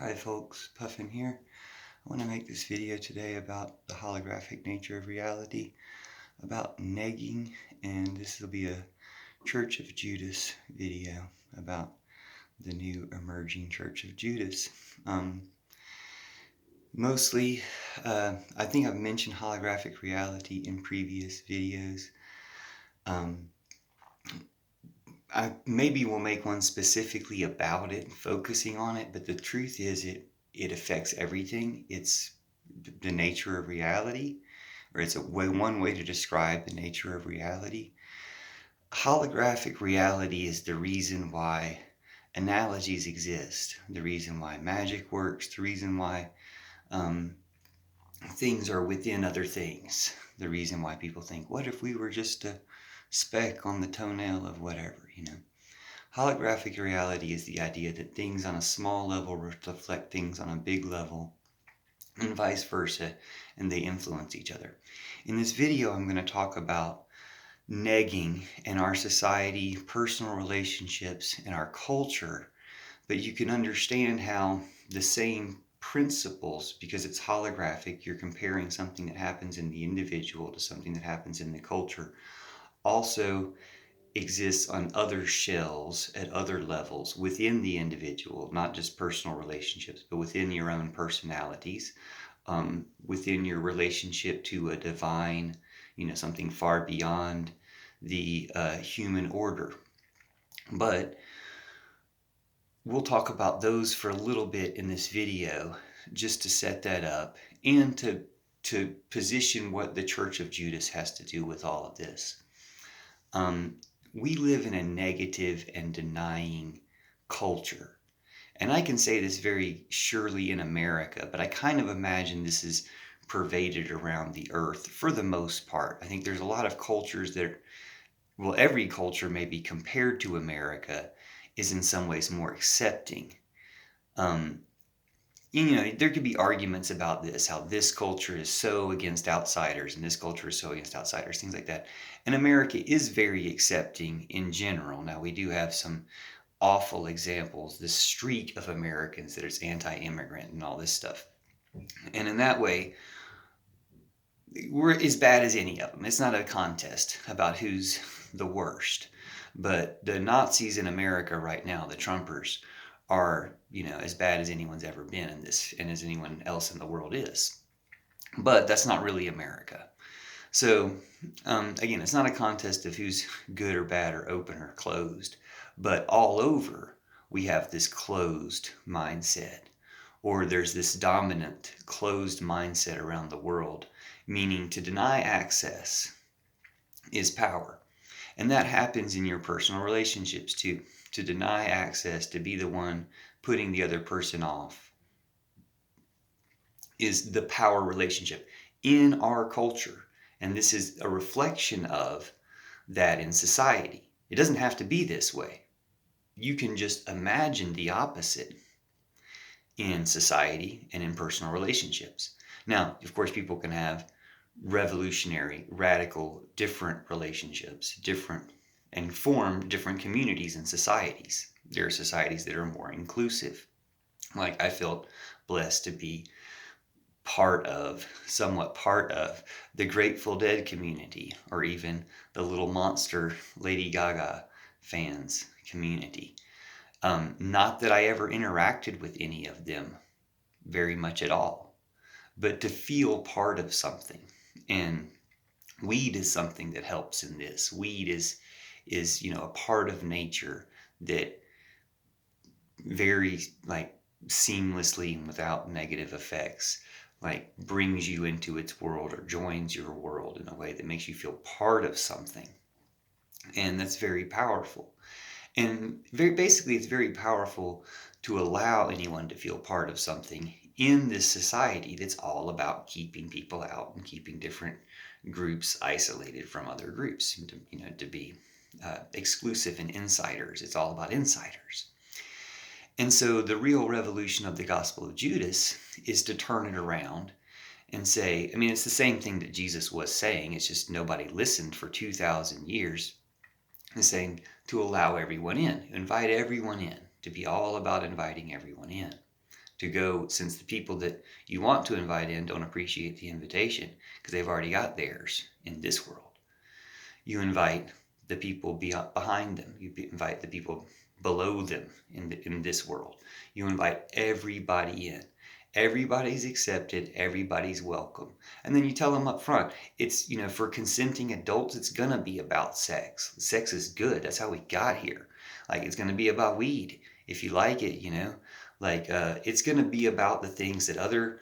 Hi folks, Puffin here. I want to make this video today about the holographic nature of reality, about negging, and this will be a Church of Judas video about the new emerging Church of Judas. Mostly, I think I've mentioned holographic reality in previous videos. I maybe will make one specifically about it, focusing on it, but the truth is it affects everything. It's the nature of reality, or it's one way to describe the nature of reality. Holographic reality is the reason why analogies exist, the reason why magic works, the reason why things are within other things, the reason why people think, what if we were just a speck on the toenail of whatever, Holographic reality is the idea that things on a small level reflect things on a big level, and vice versa, and they influence each other. In this video, I'm going to talk about negging in our society, personal relationships, and our culture, but you can understand how the same principles, because it's holographic, you're comparing something that happens in the individual to something that happens in the culture, also exists on other shells at other levels within the individual, not just personal relationships, but within your own personalities, within your relationship to a divine, something far beyond the human order. But we'll talk about those for a little bit in this video, just to set that up and to position what the Church of Judas has to do with all of this. We live in a negative and denying culture. And I can say this very surely in America, but I kind of imagine this is pervaded around the earth for the most part. I think there's a lot of cultures that, every culture maybe compared to America is in some ways more accepting. There could be arguments about this, how this culture is so against outsiders and this culture is so against outsiders, things like that. And America is very accepting in general. Now, we do have some awful examples, this streak of Americans that is anti-immigrant and all this stuff. And in that way, we're as bad as any of them. It's not a contest about who's the worst. But the Nazis in America right now, the Trumpers, are, as bad as anyone's ever been in this, and as anyone else in the world is. But that's not really America. So, again, it's not a contest of who's good or bad or open or closed. But all over, we have this closed mindset. Or there's this dominant closed mindset around the world, meaning to deny access is power. And that happens in your personal relationships too. To deny access, to be the one putting the other person off, is the power relationship in our culture. And this is a reflection of that in society. It doesn't have to be this way. You can just imagine the opposite in society and in personal relationships. Now, of course, people can have revolutionary, radical, different relationships, and form different communities and societies. There are societies that are more inclusive. Like I felt blessed to be somewhat part of the Grateful Dead community, or even the Little Monster Lady Gaga fans community. Not that I ever interacted with any of them very much at all, but to feel part of something. And weed is something that helps in this. Weed is a part of nature that very seamlessly and without negative effects brings you into its world or joins your world in a way that makes you feel part of something. And that's very powerful. And basically it's very powerful to allow anyone to feel part of something in this society that's all about keeping people out and keeping different groups isolated from other groups, to be exclusive and insiders. It's all about insiders. And so the real revolution of the Gospel of Judas is to turn it around and say, it's the same thing that Jesus was saying. It's just nobody listened for 2,000 years. He's saying to allow everyone in, invite everyone in, to be all about inviting everyone in, to go, since the people that you want to invite in don't appreciate the invitation because they've already got theirs in this world. You invite the people behind them. You invite the people below them in this world. You invite everybody in. Everybody's accepted. Everybody's welcome. And then you tell them up front, it's, for consenting adults, it's going to be about sex. Sex is good. That's how we got here. Like, it's going to be about weed. If you like it, it's going to be about the things that other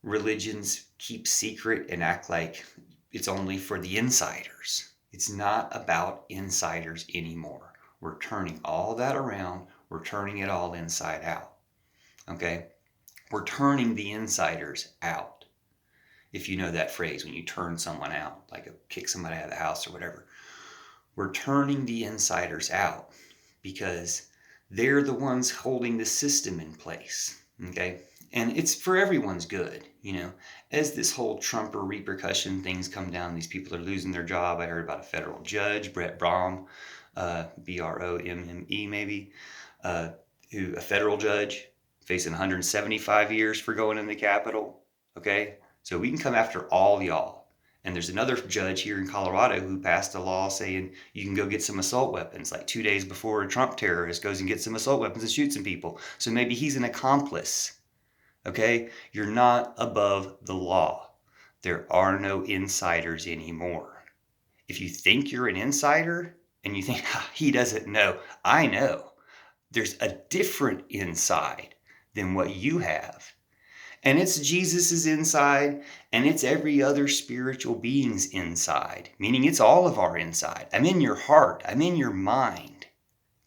religions keep secret and act like it's only for the insiders. It's not about insiders anymore. We're turning all that around. We're turning it all inside out. Okay? We're turning the insiders out. If you know that phrase, when you turn someone out, like kick somebody out of the house or whatever. We're turning the insiders out because they're the ones holding the system in place. Okay? And it's for everyone's good, as this whole Trumper repercussion things come down, these people are losing their job. I heard about a federal judge, Brett Bromme, Bromme maybe, a federal judge facing 175 years for going in the Capitol. Okay? So we can come after all y'all. And there's another judge here in Colorado who passed a law saying you can go get some assault weapons, like 2 days before a Trump terrorist goes and gets some assault weapons and shoots some people. So maybe he's an accomplice. Okay? You're not above the law. There are no insiders anymore. If you think you're an insider and you think, he doesn't know, I know. There's a different inside than what you have. And it's Jesus's inside, and it's every other spiritual being's inside, meaning it's all of our inside. I'm in your heart. I'm in your mind.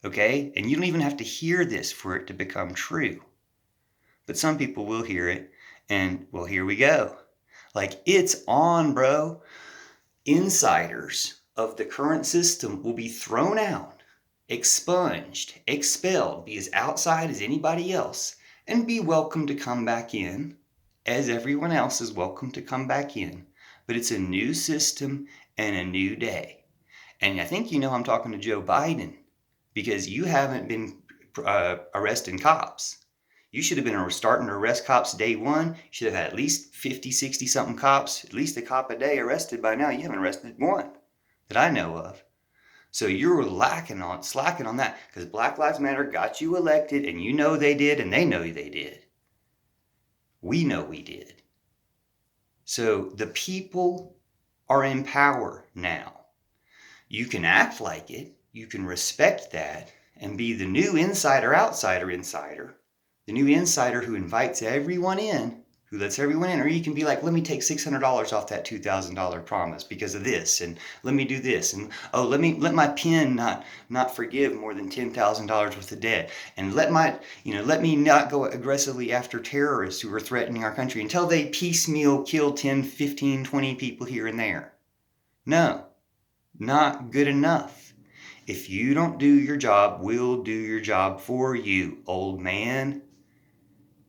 Okay? And you don't even have to hear this for it to become true. But some people will hear it, and, well, here we go. Like, it's on, bro. Insiders of the current system will be thrown out, expunged, expelled, be as outside as anybody else, and be welcome to come back in, as everyone else is welcome to come back in. But it's a new system and a new day. And I think I'm talking to Joe Biden, because you haven't been arresting cops. You should have been starting to arrest cops day one. You should have had at least 50, 60 something cops, at least a cop a day arrested by now. You haven't arrested one that I know of. So you're slacking on that, because Black Lives Matter got you elected, and you know they did, and they know they did. We know we did. So the people are in power now. You can act like it. You can respect that and be the new outsider, the new insider who invites everyone in, who lets everyone in. Or you can be like, let me take $600 off that $2,000 promise because of this, and let me do this, and let my pen not forgive more than $10,000 worth of debt, and let me not go aggressively after terrorists who are threatening our country until they piecemeal kill 10, 15, 20 people here and there. No, not good enough. If you don't do your job, we'll do your job for you, old man.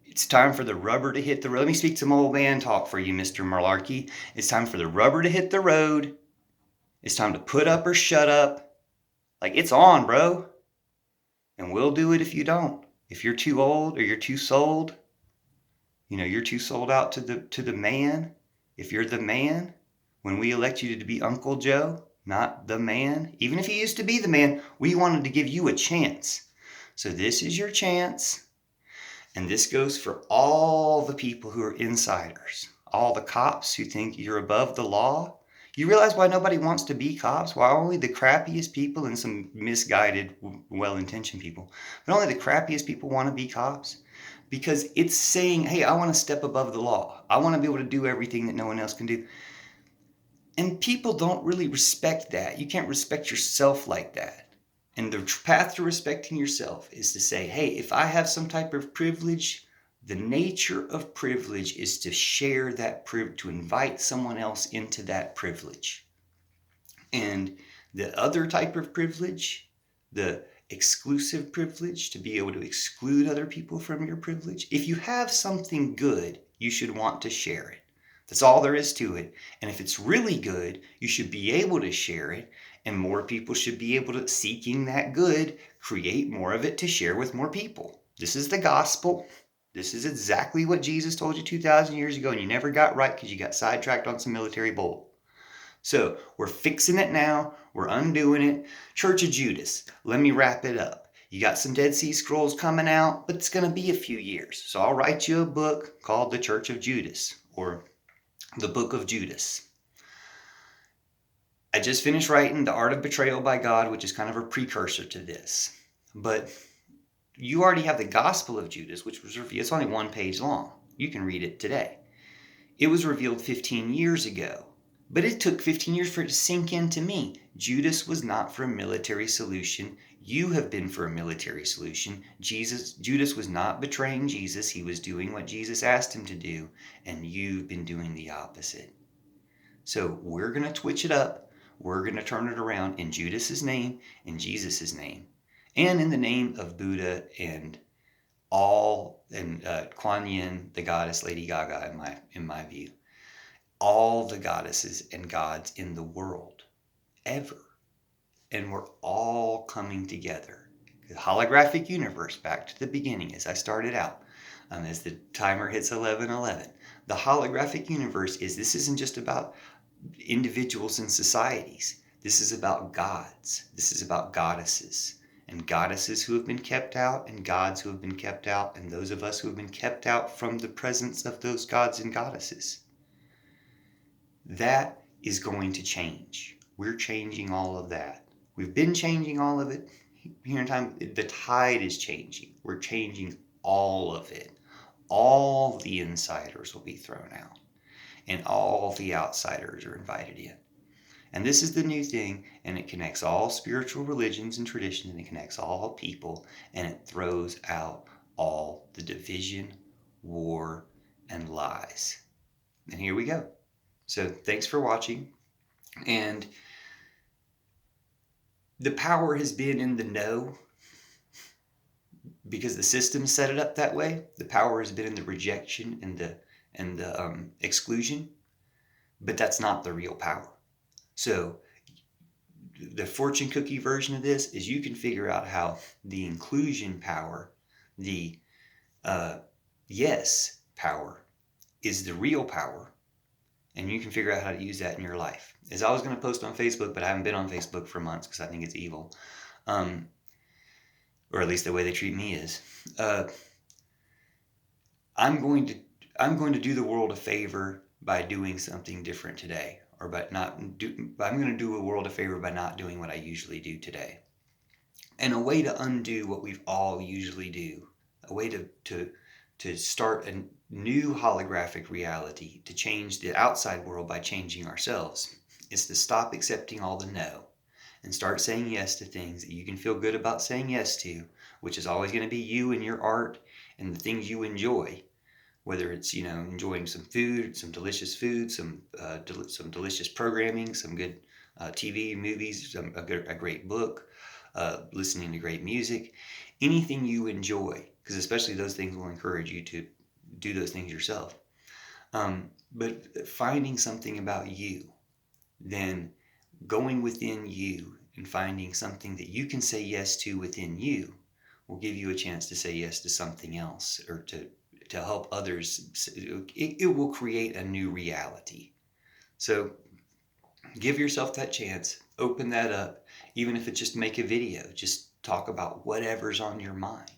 It's time for the rubber to hit the road. Let me speak some old man talk for you, Mr. Malarkey. It's time for the rubber to hit the road. It's time to put up or shut up. Like, it's on, bro. And we'll do it if you don't. If you're too old or you're too sold, you're too sold out to the man. If you're the man, when we elect you to be Uncle Joe, not the man, even if you used to be the man, we wanted to give you a chance. So this is your chance. And this goes for all the people who are insiders, all the cops who think you're above the law. You realize why nobody wants to be cops? Why only the crappiest people and some misguided, well-intentioned people, but only the crappiest people want to be cops? Because it's saying, hey, I want to step above the law. I want to be able to do everything that no one else can do. And people don't really respect that. You can't respect yourself like that. And the path to respecting yourself is to say, hey, if I have some type of privilege, the nature of privilege is to share that privilege, to invite someone else into that privilege. And the other type of privilege, the exclusive privilege, to be able to exclude other people from your privilege, if you have something good, you should want to share it. That's all there is to it. And if it's really good, you should be able to share it. And more people should be able to, seeking that good, create more of it to share with more people. This is the gospel. This is exactly what Jesus told you 2,000 years ago, and you never got right because you got sidetracked on some military bull. So we're fixing it now. We're undoing it. Church of Judas. Let me wrap it up. You got some Dead Sea Scrolls coming out, but it's going to be a few years. So I'll write you a book called The Church of Judas, or The Book of Judas. I just finished writing The Art of Betrayal by God, which is kind of a precursor to this. But you already have the Gospel of Judas, which was revealed. It's only 1 page long. You can read it today. It was revealed 15 years ago. But it took 15 years for it to sink into me. Judas was not for a military solution. You have been for a military solution. Judas was not betraying Jesus. He was doing what Jesus asked him to do. And you've been doing the opposite. So we're going to twitch it up. We're going to turn it around in Judas's name, in Jesus' name, and in the name of Buddha and Kuan Yin, the goddess, Lady Gaga, in my view. All the goddesses and gods in the world, ever. And we're all coming together. The holographic universe, back to the beginning as I started out, as the timer hits 11:11. The holographic universe this isn't just about individuals and societies. This is about gods. This is about goddesses. And goddesses who have been kept out, and gods who have been kept out, and those of us who have been kept out from the presence of those gods and goddesses. That is going to change. We're changing all of that. We've been changing all of it here in time. The tide is changing. We're changing all of it. All the insiders will be thrown out, and all the outsiders are invited in. And this is the new thing, and it connects all spiritual religions and traditions, and it connects all people, and it throws out all the division, war, and lies. And here we go. So thanks for watching. And the power has been in the no because the system set it up that way. The power has been in the rejection and the exclusion, but that's not the real power. So the fortune cookie version of this is you can figure out how the inclusion power, the yes power, is the real power. And you can figure out how to use that in your life. As I was going to post on Facebook, but I haven't been on Facebook for months because I think it's evil. Or at least the way they treat me is. I'm going to do the world a favor by doing something different today. I'm going to do the world a favor by not doing what I usually do today. And a way to undo what we've all usually do. A way to start a new holographic reality, to change the outside world by changing ourselves, is to stop accepting all the no and start saying yes to things that you can feel good about saying yes to, which is always going to be you and your art and the things you enjoy, whether it's enjoying some food, some delicious food, some delicious programming, some good TV, movies, a great book, listening to great music, anything you enjoy. Because especially those things will encourage you to do those things yourself. But finding something about you, then going within you and finding something that you can say yes to within you will give you a chance to say yes to something else, or to help others. It will create a new reality. So give yourself that chance. Open that up. Even if it's just make a video. Just talk about whatever's on your mind.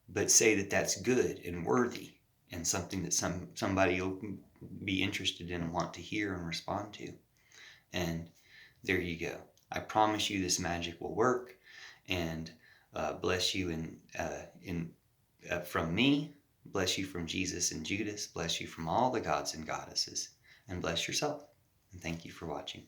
But say that that's good and worthy and something that somebody will be interested in and want to hear and respond to. And there you go. I promise you this magic will work, and bless you from me, bless you from Jesus and Judas, bless you from all the gods and goddesses, and bless yourself. And thank you for watching.